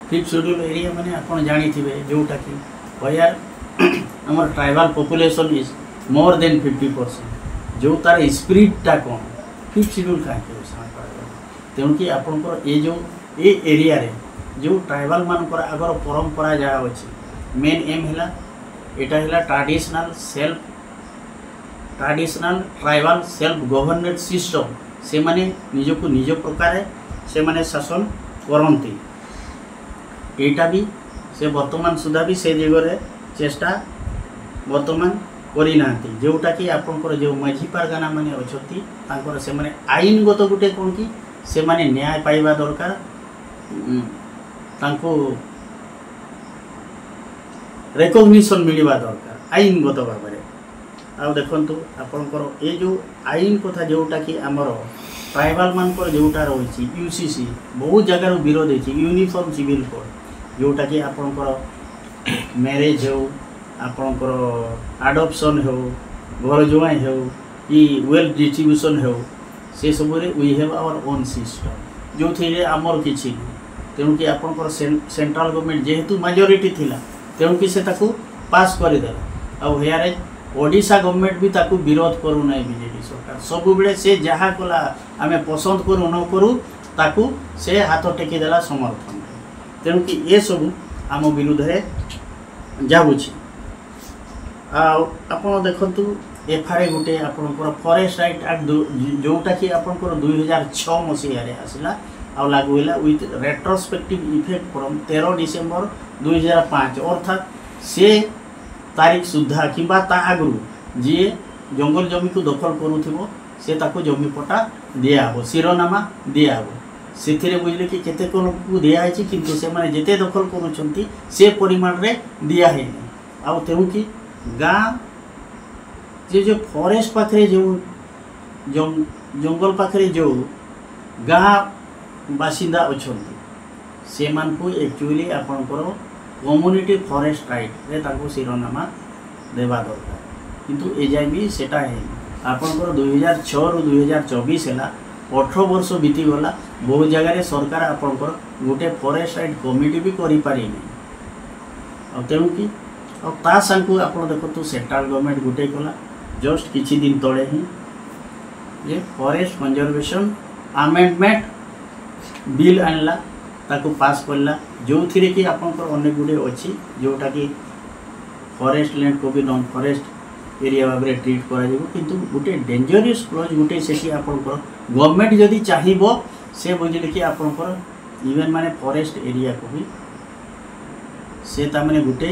Fifth schedule area माने आपण जानी थिबे जोटा कि वेयर हमर tribal population is more than 50%, जो तार स्पिरिटा कौन फिफ्थ शेड्यूल कहीं तेणु कि आपंकर ये जो ए एरिया रे जो ट्राइबल मानकर आगर परंपरा जहाँ अच्छी मेन एम है एटा है traditional tribal self governance system से माने निजको निज प्रकार से माने शासन करती एटा भी से वर्तमान सुधा भी से दिगरे चेष्टा वर्तमान करना जोटा कि आपंकर जो माझी पारगाना माने अच्छी तांकर से माने आईनगत गोटे कौन कि से माने न्याय पाइबा दरकार तांको रेकग्निशन मिलवा दरकार आईनगत भाव में। आ देखंतु आपनकर ये जो आईन कथा जोटा कि आमर ट्राइबल मानकर जोटा रही यूसीसी बहुत जगार विरोध है यूनिफॉर्म सिविल कोड जोटा कि आपनकर मैरिज हो आपनकर आडप्शन हो घर जुआई हो कि वेल्थ डिस्ट्रीब्यूशन हो से सब we have our own system जो थी आमर किसी तेणु कि आपनकर सेंट्रल गवर्नमेंट जेहेतु मेजोरिटी थिला तेणु कि से ताकू पास करदेला आ हेयर ओडिशा गवर्नमेंट भी ताकू विरोध करू ना बीजेपी सरकार सब बेले से जहाँ कला आम पसंद करू न करू ताकू से हाथ टेकी देला समर्थन तेणु कि ये सब आम विरुद्ध में जाऊँगी। आपड़ देखु एफआरए गोटे आपंकर फॉरेस्ट राइट एक्ट जोटा कि आपंकर 2006 मसीह आसला आ लागू है with retrospective effect from 13 December 2005 अर्थात से तारीख सुधा कि आगु जी जंगल जमी को दखल करूँ से ताको जमी पट्टा दिहब शिरोनामा दिहब से बुझे कि केते को दिखाई किंतु से माने जेते दखल करुँच से परिमाण रे दिया है आ तेणु कि गाँ जो फॉरेस्ट पाखे जो जंगल पाखे जो गाँ बासिंदा अच्छा से मानकु एक्चुअली आपंकर कम्युनिटी फॉरेस्ट राइट रे ताको शिरोनामा देवा दरकार किंतु एजाए भी सेटा है आपंकर 2006 रु 2024 है 18 वर्ष बीतीगला बहुत जगह सरकार आपंकर गोटे फॉरेस्ट राइट कमिटी भी करें तेणु कि ता सांगू आप देखो सेंट्रल गवर्नमेंट गोटे कला जस्ट किछि दिन तले ही ये फॉरेस्ट कंजर्वेशन अमेंडमेंट बिल आनला ताको पास करला जो थी कि आपंकर अनेक गुड़े अच्छी जोटा कि फॉरेस्ट लैंड को भी नॉन फॉरेस्ट एरिया भाव में ट्रीट करा किंतु गोटे डेंजरियस क्लोज गोटे से आपंकर गवर्नमेंट जदि चाहिए से बुझे कि आपंकर इवेन माने फॉरेस्ट एरिया को भी से ताने गोटे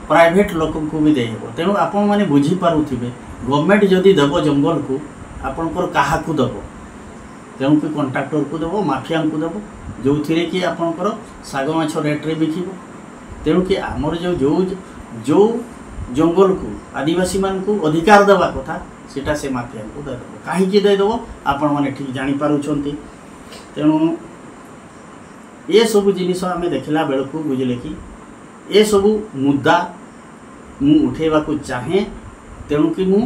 प्राइवेट लोक को भी देव तेणु आपण मैंने बुझीपारे गवर्नमेंट जदि देव जंगल को आपंकर क्या देव तेणु कि कंट्राक्टर को देव माफिया को देव जो थी कि आपंकर साग माछ रेट्रे बिकिब तेणु कि आमर जो जो जो जंगल को आदिवासी मान को अधिकार देवा कथा सेटा से माफिया को देदेव कहीं देदेव आपण मैंने ठीक जानीपारुंट तेणु ये सब जिनिस आम देखला बेलू बुझे कि ये सब मुद्दा मु उठेबा को चाहे तेणु कि मु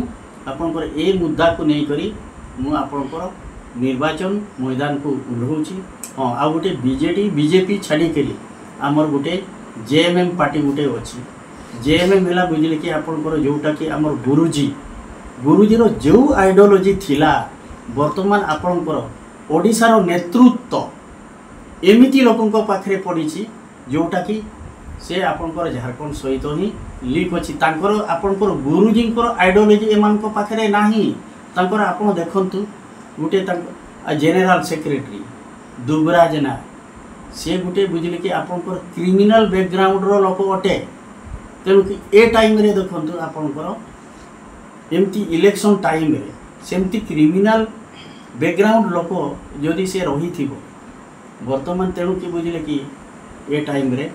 आपंकर ए मुद्दा को नहीं करी मु आपंकर निर्वाचन मैदान को उल्लाऊँगी। हाँ आ गोटे बीजेपी छाड़ी करी आमर गोटे जेएमएम पार्टी गोटे अच्छी जेएमएम है बुझे कि आपंकर जोटा कि आमर गुरुजी जो आइडियोलॉजी थिला वर्तमान आपंकर ओडिशार नेतृत्व एमिति लोकों पाखे पड़ी जोटा कि से आपंकर झारखंड सहित ही लिंक अच्छी आपंकर गुरुजी आइडियोलॉजी एम पाखे नहीं आपड़ देखु गोटे जेनेल सेक्रेटरी दुबराज ना सी गोटे बुझे कि आपंकर क्रिमिनल बैकग्राउंड लोक अटे तेणु कि ए टाइम रे देखु आपंकर एमती इलेक्शन टाइम रे सेमती क्रिमिनल बैकग्राउंड लोक जदि से रही थी वर्तमान तेणु कि बुझे कि ए टाइम रे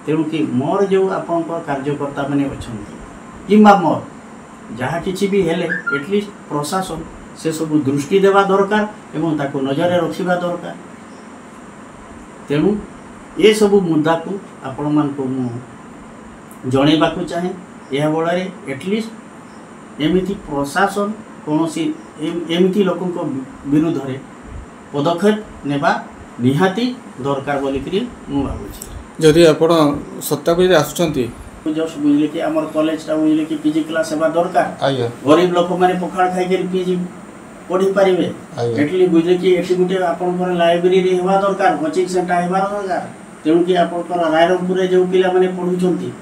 तेणु कि मोर जो आपंकर कार्यकर्ता मैंने अच्छा कि मोर जहाँ किसी भी हेले एटलिस्ट प्रशासन से सब दृष्टि देवा दरकार एवं ताको नजर रखा दरकार तेणु ये सब मुद्दा को आपण मान को जनइबा को चाहे यह बड़े एटलिस्ट एमिति प्रशासन कौन सी एमिति लोकों विरुद्ध पदक्षेप नेबा निहाती दरकार बोलिक मु भावुछि। जदि आपण सत्तापति आसुचंती जस्ट बुझले कि आमर कॉलेजटा बुझले कि पीजी क्लास हेबा दरकार आज्ञा गरीब लोक माने पखाड़ खाई पीजी पढ़ी पारे एटली बुझले कि एटी गुटे आपनकर लाइब्रेरी हेबा दरकार कोचिंग सेंटर हेबा दरकार तेणु कि आपनकर रायरंगपुर जो पिला माने पढ़ुचंती